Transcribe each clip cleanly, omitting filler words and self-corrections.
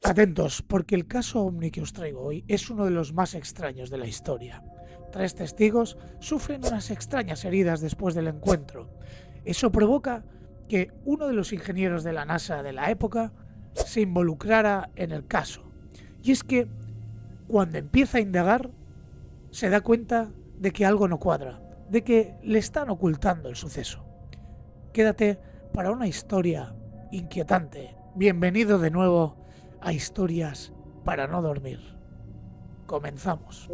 Atentos, porque el caso Omni que os traigo hoy es uno de los más extraños de la historia. 3 testigos sufren unas extrañas heridas después del encuentro. Eso provoca que uno de los ingenieros de la NASA de la época se involucrara en el caso. Y es que cuando empieza a indagar, se da cuenta de que algo no cuadra, de que le están ocultando el suceso. Quédate para una historia inquietante. Bienvenido de nuevo a Historias para no dormir. Comenzamos.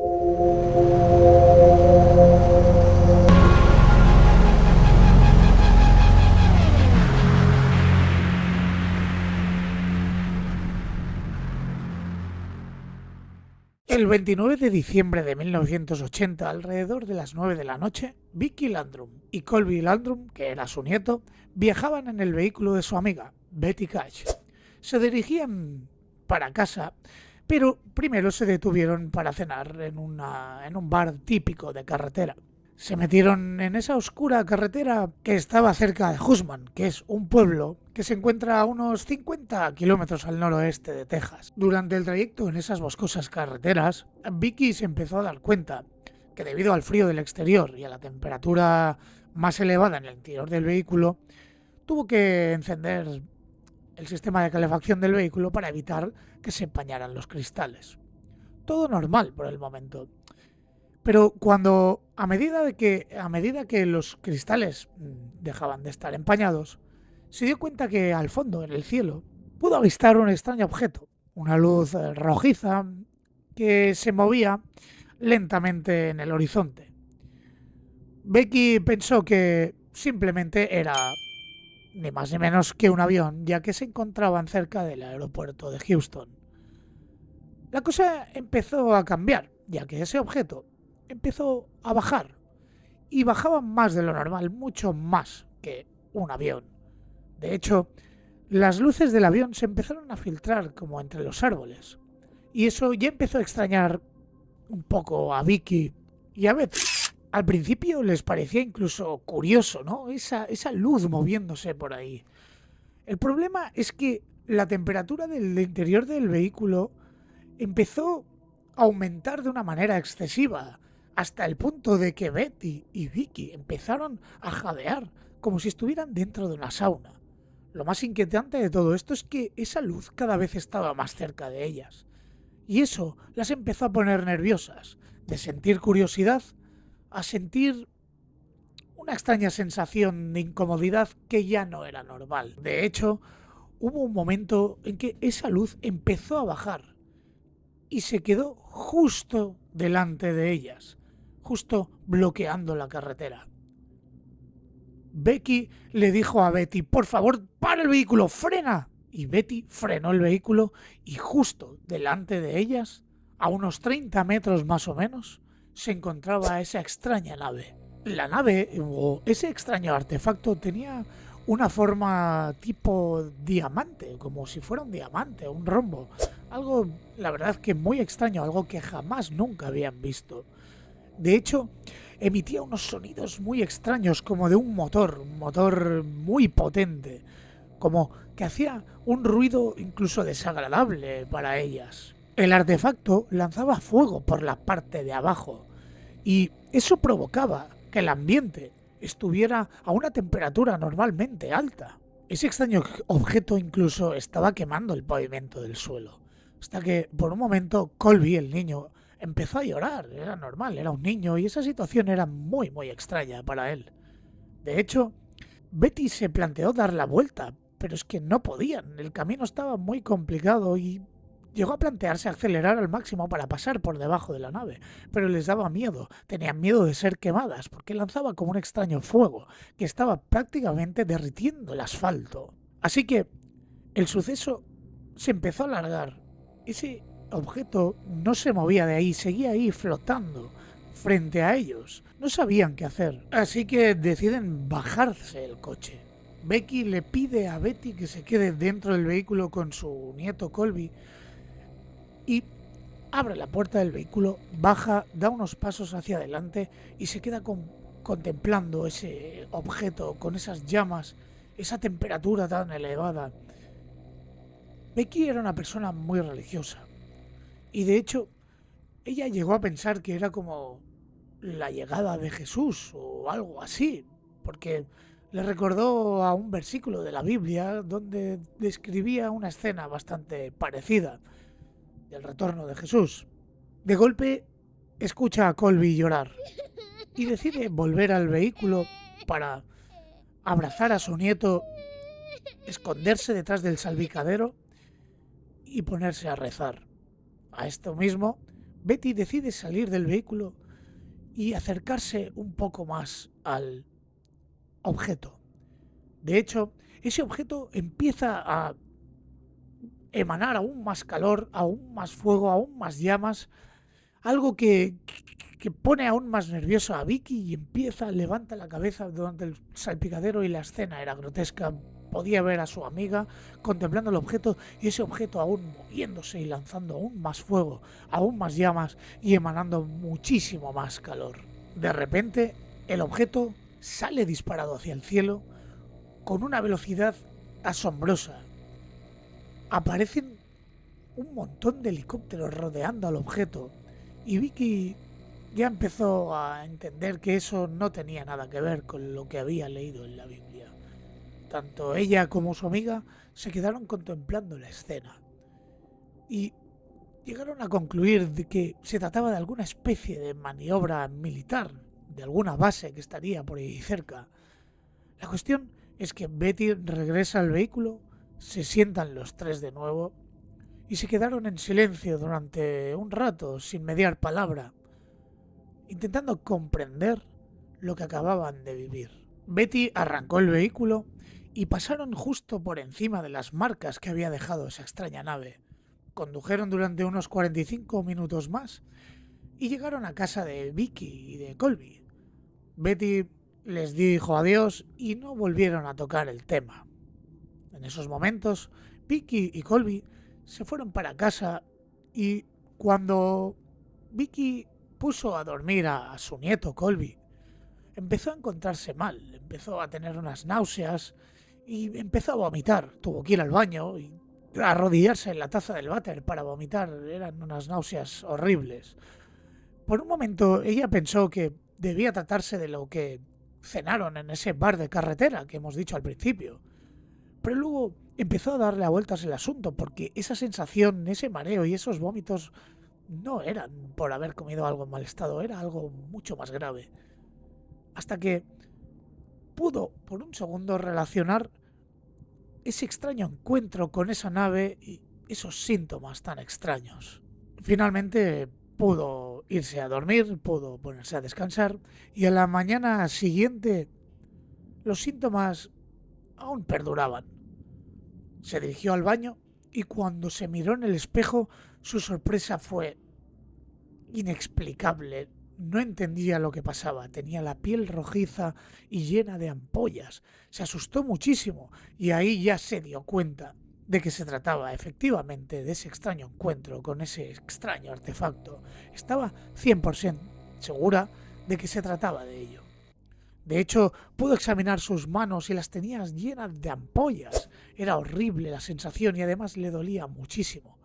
El 29 de diciembre de 1980, alrededor de las 9 de la noche, Vicky Landrum y Colby Landrum, que era su nieto, viajaban en el vehículo de su amiga, Betty Cash. Se dirigían para casa, pero primero se detuvieron para cenar en un bar típico de carretera. Se metieron en esa oscura carretera que estaba cerca de Husman, que es un pueblo que se encuentra a unos 50 kilómetros al noroeste de Texas. Durante el trayecto en esas boscosas carreteras, Vicky se empezó a dar cuenta que debido al frío del exterior y a la temperatura más elevada en el interior del vehículo, tuvo que encender el sistema de calefacción del vehículo para evitar que se empañaran los cristales. Todo normal por el momento. Pero cuando, a medida que los cristales dejaban de estar empañados, se dio cuenta que al fondo, en el cielo, pudo avistar un extraño objeto, una luz rojiza que se movía lentamente en el horizonte. Becky pensó que simplemente era ni más ni menos que un avión, ya que se encontraban cerca del aeropuerto de Houston. La cosa empezó a cambiar, ya que ese objeto empezó a bajar, y bajaba más de lo normal, mucho más que un avión. De hecho, las luces del avión se empezaron a filtrar como entre los árboles, y eso ya empezó a extrañar un poco a Vicky y a Beth. Al principio les parecía incluso curioso, ¿no? Esa luz moviéndose por ahí. El problema es que la temperatura del interior del vehículo empezó a aumentar de una manera excesiva, hasta el punto de que Betty y Vicky empezaron a jadear como si estuvieran dentro de una sauna. Lo más inquietante de todo esto es que esa luz cada vez estaba más cerca de ellas, y eso las empezó a poner nerviosas, de sentir curiosidad a sentir una extraña sensación de incomodidad que ya no era normal. De hecho, hubo un momento en que esa luz empezó a bajar y se quedó justo delante de ellas, justo bloqueando la carretera. Becky le dijo a Betty: por favor, para el vehículo, frena. Y Betty frenó el vehículo y justo delante de ellas, a unos 30 metros más o menos, se encontraba esa extraña nave. La nave, o ese extraño artefacto, tenía una forma tipo diamante, como si fuera un diamante, un rombo. Algo, la verdad, que muy extraño, algo que jamás nunca habían visto. De hecho, emitía unos sonidos muy extraños, como de un motor muy potente, como que hacía un ruido incluso desagradable para ellas. El artefacto lanzaba fuego por la parte de abajo, y eso provocaba que el ambiente estuviera a una temperatura normalmente alta. Ese extraño objeto incluso estaba quemando el pavimento del suelo, hasta que por un momento Colby, el niño, empezó a llorar. Era normal, era un niño, y esa situación era muy extraña para él. De hecho, Betty se planteó dar la vuelta, pero es que no podían, el camino estaba muy complicado, y llegó a plantearse acelerar al máximo para pasar por debajo de la nave, pero les daba miedo, tenían miedo de ser quemadas, porque lanzaba como un extraño fuego que estaba prácticamente derritiendo el asfalto. Así que el suceso se empezó a alargar. Ese objeto no se movía de ahí, seguía ahí flotando frente a ellos. No sabían qué hacer, así que deciden bajarse el coche. Becky le pide a Betty que se quede dentro del vehículo con su nieto Colby, y abre la puerta del vehículo, baja, da unos pasos hacia adelante y se queda contemplando ese objeto con esas llamas, esa temperatura tan elevada. Becky era una persona muy religiosa y de hecho ella llegó a pensar que era como la llegada de Jesús o algo así, porque le recordó a un versículo de la Biblia donde describía una escena bastante parecida del retorno de Jesús. De golpe escucha a Colby llorar y decide volver al vehículo para abrazar a su nieto, esconderse detrás del salpicadero y ponerse a rezar. A esto mismo, Betty decide salir del vehículo y acercarse un poco más al objeto. De hecho, ese objeto empieza a emanar aún más calor, aún más fuego, aún más llamas, algo que pone aún más nervioso a Vicky y levanta la cabeza durante el salpicadero y la escena era grotesca. Podía ver a su amiga contemplando el objeto y ese objeto aún moviéndose y lanzando aún más fuego, aún más llamas y emanando muchísimo más calor. De repente, el objeto sale disparado hacia el cielo con una velocidad asombrosa. Aparecen un montón de helicópteros rodeando al objeto y Vicky ya empezó a entender que eso no tenía nada que ver con lo que había leído en la Biblia. Tanto ella como su amiga se quedaron contemplando la escena y llegaron a concluir de que se trataba de alguna especie de maniobra militar, de alguna base que estaría por ahí cerca. La cuestión es que Betty regresa al vehículo, se sientan los tres de nuevo y se quedaron en silencio durante un rato sin mediar palabra, intentando comprender lo que acababan de vivir. Betty arrancó el vehículo y pasaron justo por encima de las marcas que había dejado esa extraña nave. Condujeron durante unos 45 minutos más y llegaron a casa de Vicky y de Colby. Betty les dijo adiós y no volvieron a tocar el tema. En esos momentos, Vicky y Colby se fueron para casa y cuando Vicky puso a dormir a su nieto Colby, empezó a encontrarse mal, empezó a tener unas náuseas y empezó a vomitar. Tuvo que ir al baño y arrodillarse en la taza del váter para vomitar. Eran unas náuseas horribles. Por un momento ella pensó que debía tratarse de lo que cenaron en ese bar de carretera que hemos dicho al principio. Pero luego empezó a darle a vueltas el asunto porque esa sensación, ese mareo y esos vómitos no eran por haber comido algo en mal estado, era algo mucho más grave. Hasta que pudo por un segundo relacionar ese extraño encuentro con esa nave y esos síntomas tan extraños. Finalmente pudo irse a dormir, pudo ponerse a descansar y a la mañana siguiente los síntomas aún perduraban. Se dirigió al baño y cuando se miró en el espejo su sorpresa fue inexplicable. No entendía lo que pasaba. Tenía la piel rojiza y llena de ampollas. Se asustó muchísimo y ahí ya se dio cuenta de que se trataba efectivamente de ese extraño encuentro con ese extraño artefacto. Estaba 100% segura de que se trataba de ello. De hecho, pudo examinar sus manos y las tenía llenas de ampollas. Era horrible la sensación y además le dolía muchísimo.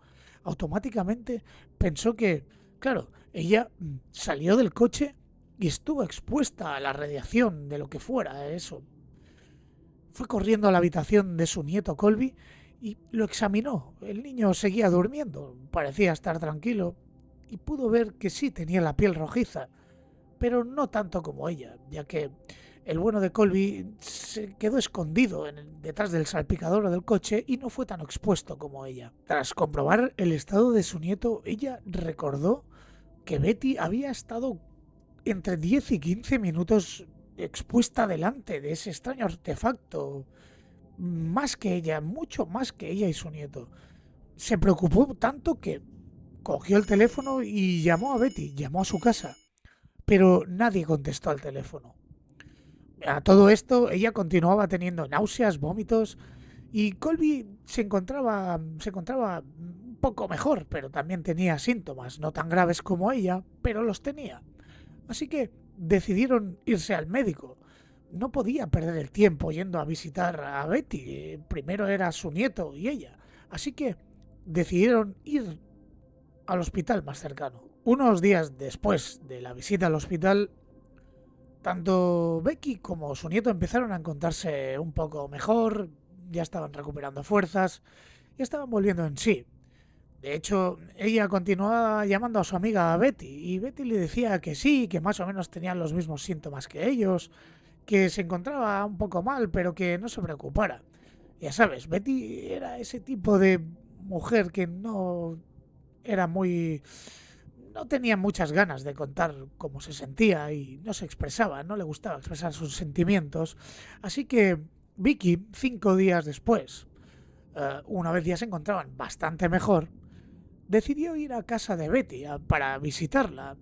Automáticamente pensó que, claro, ella salió del coche y estuvo expuesta a la radiación de lo que fuera eso. Fue corriendo a la habitación de su nieto Colby y lo examinó. El niño seguía durmiendo, parecía estar tranquilo y pudo ver que sí tenía la piel rojiza, pero no tanto como ella, ya que el bueno de Colby se quedó escondido detrás del salpicador del coche y no fue tan expuesto como ella. Tras comprobar el estado de su nieto, ella recordó que Betty había estado entre 10 y 15 minutos expuesta delante de ese extraño artefacto, más que ella, mucho más que ella y su nieto. Se preocupó tanto que cogió el teléfono y llamó a Betty, llamó a su casa, pero nadie contestó al teléfono. A todo esto, ella continuaba teniendo náuseas, vómitos y Colby se encontraba un poco mejor, pero también tenía síntomas, no tan graves como ella, pero los tenía. Así que decidieron irse al médico. No podía perder el tiempo yendo a visitar a Betty. Primero era su nieto y ella. Así que decidieron ir al hospital más cercano. Unos días después de la visita al hospital, tanto Becky como su nieto empezaron a encontrarse un poco mejor, ya estaban recuperando fuerzas y estaban volviendo en sí. De hecho, ella continuaba llamando a su amiga Betty y Betty le decía que sí, que más o menos tenían los mismos síntomas que ellos, que se encontraba un poco mal, pero que no se preocupara. Ya sabes, Betty era ese tipo de mujer que no era muy... no tenía muchas ganas de contar cómo se sentía y no se expresaba, no le gustaba expresar sus sentimientos. Así que Vicky, 5 días después, una vez ya se encontraban bastante mejor, decidió ir a casa de Betty para visitarla,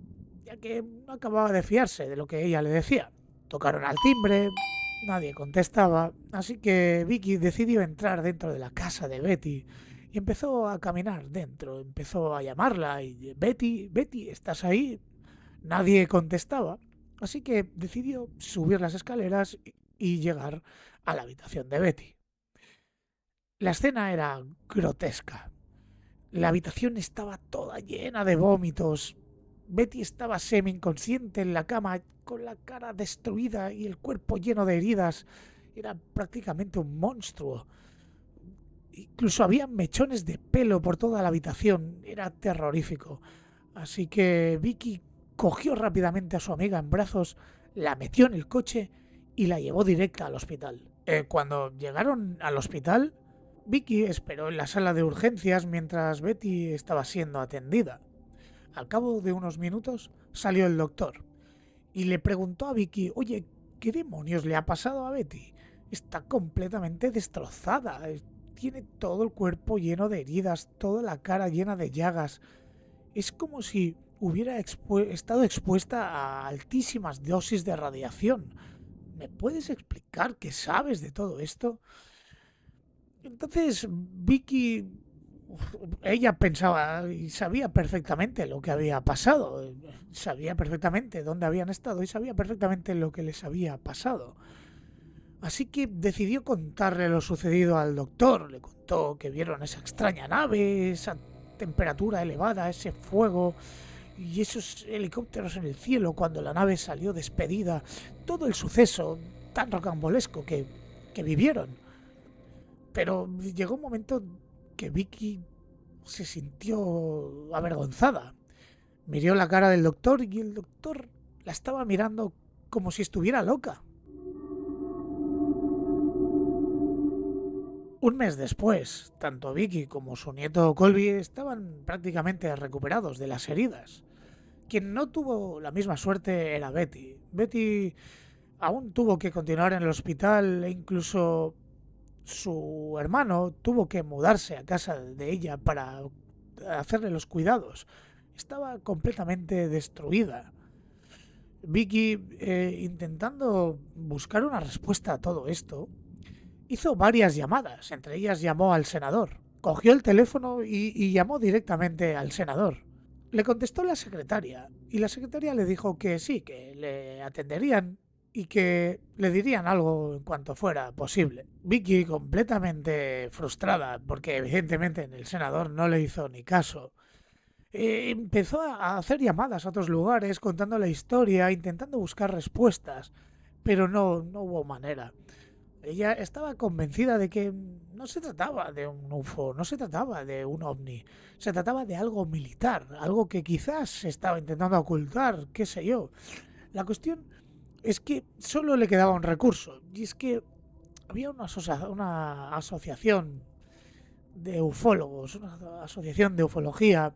ya que no acababa de fiarse de lo que ella le decía. Tocaron al timbre, nadie contestaba, así que Vicky decidió entrar dentro de la casa de Betty y empezó a caminar dentro, empezó a llamarla y Betty, Betty, ¿estás ahí? Nadie contestaba, así que decidió subir las escaleras y llegar a la habitación de Betty. La escena era grotesca. La habitación estaba toda llena de vómitos. Betty estaba semi-inconsciente en la cama, con la cara destruida y el cuerpo lleno de heridas. Era prácticamente un monstruo. Incluso había mechones de pelo por toda la habitación. Era terrorífico. Así que Vicky cogió rápidamente a su amiga en brazos, la metió en el coche y la llevó directa al hospital. Cuando llegaron al hospital, Vicky esperó en la sala de urgencias mientras Betty estaba siendo atendida. Al cabo de unos minutos salió el doctor y le preguntó a Vicky, oye, ¿qué demonios le ha pasado a Betty? Está completamente destrozada, tiene todo el cuerpo lleno de heridas, toda la cara llena de llagas. Es como si hubiera estado expuesta a altísimas dosis de radiación. ¿Me puedes explicar qué sabes de todo esto? Entonces Vicky, ella pensaba y sabía perfectamente lo que había pasado, sabía perfectamente dónde habían estado y sabía perfectamente lo que les había pasado. Así que decidió contarle lo sucedido al doctor. Le contó que vieron esa extraña nave, esa temperatura elevada, ese fuego y esos helicópteros en el cielo cuando la nave salió despedida. Todo el suceso tan rocambolesco que vivieron. Pero llegó un momento que Vicky se sintió avergonzada. Miró la cara del doctor y el doctor la estaba mirando como si estuviera loca. Un mes después, tanto Vicky como su nieto Colby estaban prácticamente recuperados de las heridas. Quien no tuvo la misma suerte era Betty. Betty aún tuvo que continuar en el hospital e incluso su hermano tuvo que mudarse a casa de ella para hacerle los cuidados. Estaba completamente destruida. Vicky, intentando buscar una respuesta a todo esto, hizo varias llamadas. Entre ellas llamó al senador. Cogió el teléfono y llamó directamente al senador. Le contestó la secretaria y la secretaria le dijo que sí, que le atenderían y que le dirían algo en cuanto fuera posible. Vicky, completamente frustrada, porque evidentemente en el senador no le hizo ni caso, empezó a hacer llamadas a otros lugares contando la historia, intentando buscar respuestas, pero no hubo manera. Ella estaba convencida de que no se trataba de un UFO, no se trataba de un ovni, se trataba de algo militar, algo que quizás se estaba intentando ocultar, qué sé yo. La cuestión es que solo le quedaba un recurso, y es que había una asociación de ufólogos, una asociación de ufología.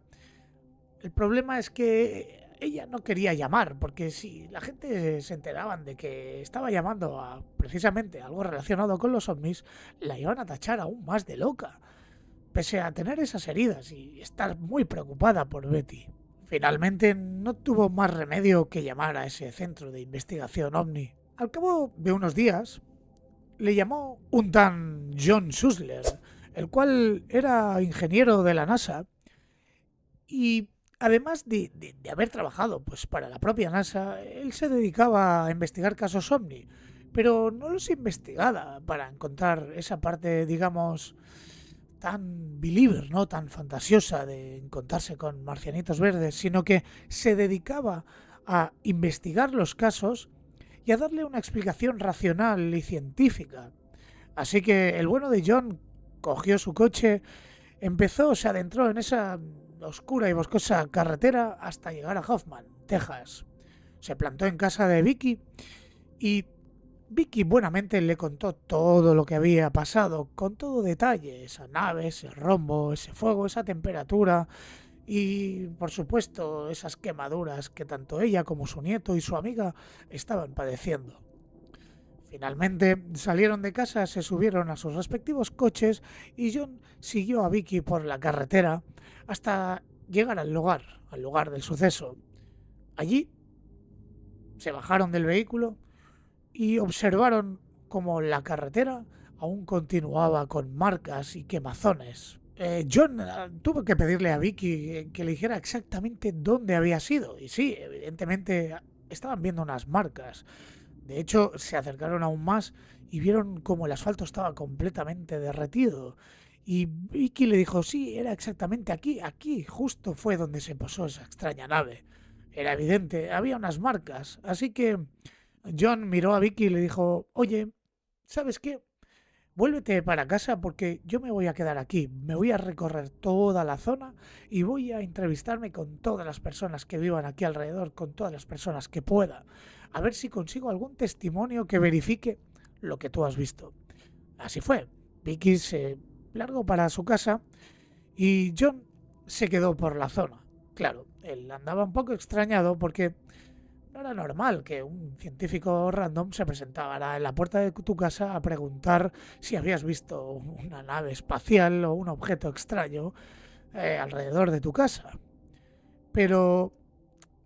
El problema es que ella no quería llamar, porque si la gente se enteraban de que estaba llamando a precisamente algo relacionado con los ovnis, la iban a tachar aún más de loca, pese a tener esas heridas y estar muy preocupada por Betty. Finalmente no tuvo más remedio que llamar a ese centro de investigación ovni. Al cabo de unos días, le llamó un tan John Schussler, el cual era ingeniero de la NASA y además de haber trabajado pues para la propia NASA, él se dedicaba a investigar casos ovni, pero no los investigaba para encontrar esa parte, digamos, tan believer, ¿no? Tan fantasiosa de encontrarse con marcianitos verdes, sino que se dedicaba a investigar los casos y a darle una explicación racional y científica. Así que el bueno de John cogió su coche, se adentró en esa oscura y boscosa carretera hasta llegar a Hoffman, Texas. Se plantó en casa de Vicky y Vicky buenamente le contó todo lo que había pasado, con todo detalle, esa nave, ese rombo, ese fuego, esa temperatura y, por supuesto, esas quemaduras que tanto ella como su nieto y su amiga estaban padeciendo. Finalmente salieron de casa, se subieron a sus respectivos coches y John siguió a Vicky por la carretera hasta llegar al lugar del suceso. Allí se bajaron del vehículo y observaron cómo la carretera aún continuaba con marcas y quemazones. John tuvo que pedirle a Vicky que le dijera exactamente dónde había sido. Y sí, evidentemente estaban viendo unas marcas. De hecho, se acercaron aún más y vieron cómo el asfalto estaba completamente derretido. Y Vicky le dijo, sí, era exactamente aquí justo fue donde se posó esa extraña nave. Era evidente, había unas marcas. Así que John miró a Vicky y le dijo, oye, ¿sabes qué? Vuélvete para casa porque yo me voy a quedar aquí. Me voy a recorrer toda la zona y voy a entrevistarme con todas las personas que vivan aquí alrededor, con todas las personas que pueda. A ver si consigo algún testimonio que verifique lo que tú has visto. Así fue. Vicky se largó para su casa y John se quedó por la zona. Claro, él andaba un poco extrañado porque no era normal que un científico random se presentara en la puerta de tu casa a preguntar si habías visto una nave espacial o un objeto extraño alrededor de tu casa. Pero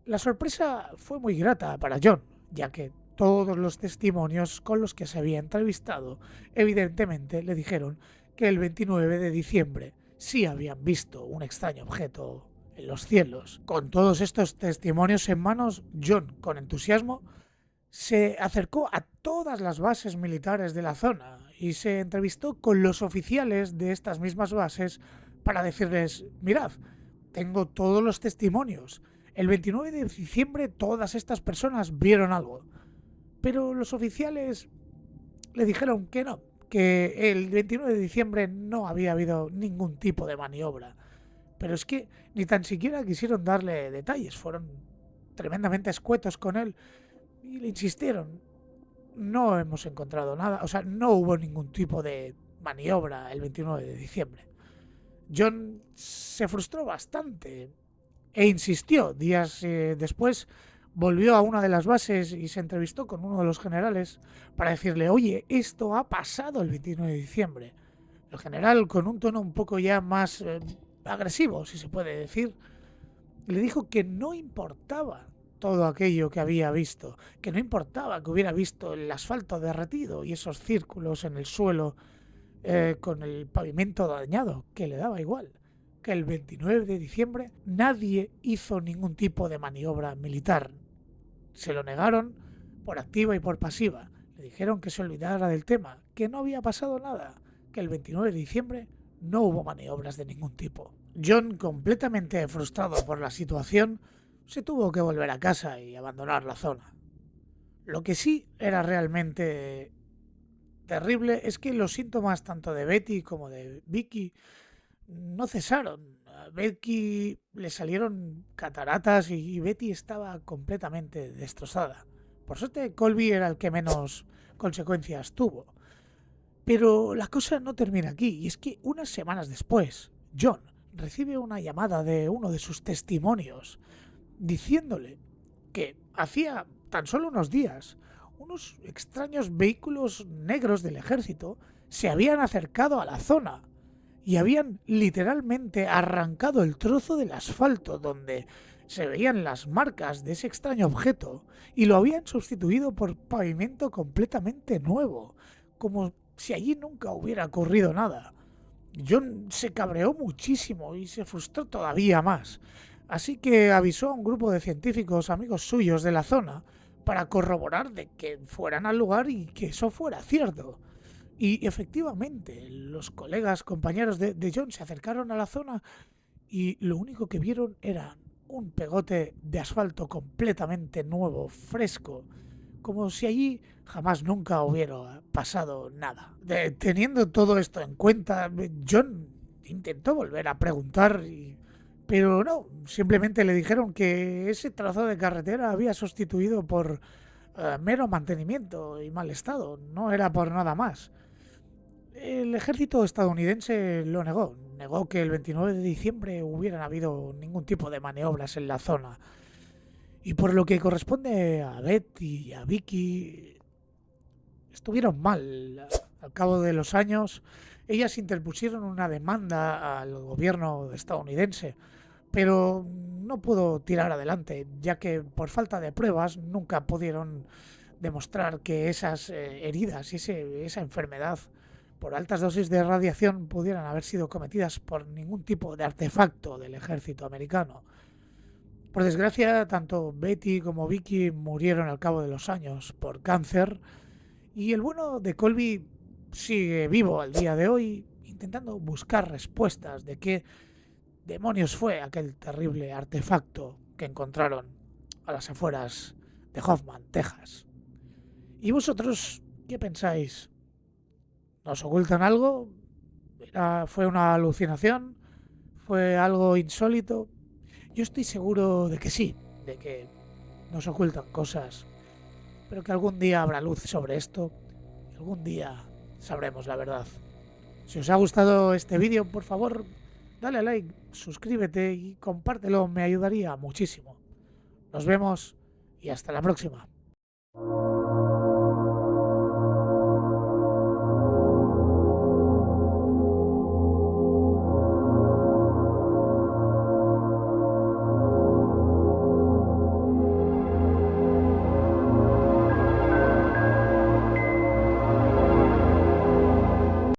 la sorpresa fue muy grata para John, ya que todos los testimonios con los que se había entrevistado evidentemente le dijeron que el 29 de diciembre sí habían visto un extraño objeto en los cielos. Con todos estos testimonios en manos, John, con entusiasmo, se acercó a todas las bases militares de la zona y se entrevistó con los oficiales de estas mismas bases para decirles, mirad, tengo todos los testimonios. El 29 de diciembre todas estas personas vieron algo. Pero los oficiales le dijeron que no, que el 29 de diciembre no había habido ningún tipo de maniobra. Pero es que ni tan siquiera quisieron darle detalles, fueron tremendamente escuetos con él y le insistieron. No hemos encontrado nada, o sea, no hubo ningún tipo de maniobra el 29 de diciembre. John se frustró bastante e insistió. Días después volvió a una de las bases y se entrevistó con uno de los generales para decirle, oye, esto ha pasado el 29 de diciembre. El general, con un tono un poco ya más agresivo, si se puede decir, le dijo que no importaba todo aquello que había visto, que no importaba que hubiera visto el asfalto derretido y esos círculos en el suelo con el pavimento dañado, que le daba igual, que el 29 de diciembre nadie hizo ningún tipo de maniobra militar. Se lo negaron por activa y por pasiva. Le dijeron que se olvidara del tema, que no había pasado nada, que el 29 de diciembre no hubo maniobras de ningún tipo. John, completamente frustrado por la situación, se tuvo que volver a casa y abandonar la zona. Lo que sí era realmente terrible es que los síntomas tanto de Betty como de Vicky no cesaron. A Becky le salieron cataratas y Betty estaba completamente destrozada. Por suerte, Colby era el que menos consecuencias tuvo. Pero la cosa no termina aquí, y es que unas semanas después, John recibe una llamada de uno de sus testimonios diciéndole que hacía tan solo unos días unos extraños vehículos negros del ejército se habían acercado a la zona y habían literalmente arrancado el trozo del asfalto donde se veían las marcas de ese extraño objeto y lo habían sustituido por pavimento completamente nuevo, como si allí nunca hubiera ocurrido nada. John se cabreó muchísimo y se frustró todavía más, así que avisó a un grupo de científicos amigos suyos de la zona para corroborar de que fueran al lugar y que eso fuera cierto. Y efectivamente, los colegas, compañeros de John se acercaron a la zona y lo único que vieron era un pegote de asfalto completamente nuevo, fresco, como si allí jamás nunca hubiera pasado nada. Teniendo todo esto en cuenta, John intentó volver a preguntar, pero no, simplemente le dijeron que ese trozo de carretera había sustituido por mero mantenimiento y mal estado, no era por nada más. El ejército estadounidense lo negó. Negó que el 29 de diciembre hubieran habido ningún tipo de maniobras en la zona. Y por lo que corresponde a Betty y a Vicky, estuvieron mal. Al cabo de los años, ellas interpusieron una demanda al gobierno estadounidense, pero no pudo tirar adelante, ya que por falta de pruebas nunca pudieron demostrar que esas heridas y esa enfermedad por altas dosis de radiación pudieran haber sido cometidas por ningún tipo de artefacto del ejército americano. Por desgracia, tanto Betty como Vicky murieron al cabo de los años por cáncer y el bueno de Colby sigue vivo al día de hoy intentando buscar respuestas de qué demonios fue aquel terrible artefacto que encontraron a las afueras de Hoffman, Texas. ¿Y vosotros qué pensáis? ¿Nos ocultan algo? ¿Fue una alucinación? ¿Fue algo insólito? Yo estoy seguro de que sí, de que nos ocultan cosas, pero que algún día habrá luz sobre esto y algún día sabremos la verdad. Si os ha gustado este vídeo, por favor, dale a like, suscríbete y compártelo, me ayudaría muchísimo. Nos vemos y hasta la próxima.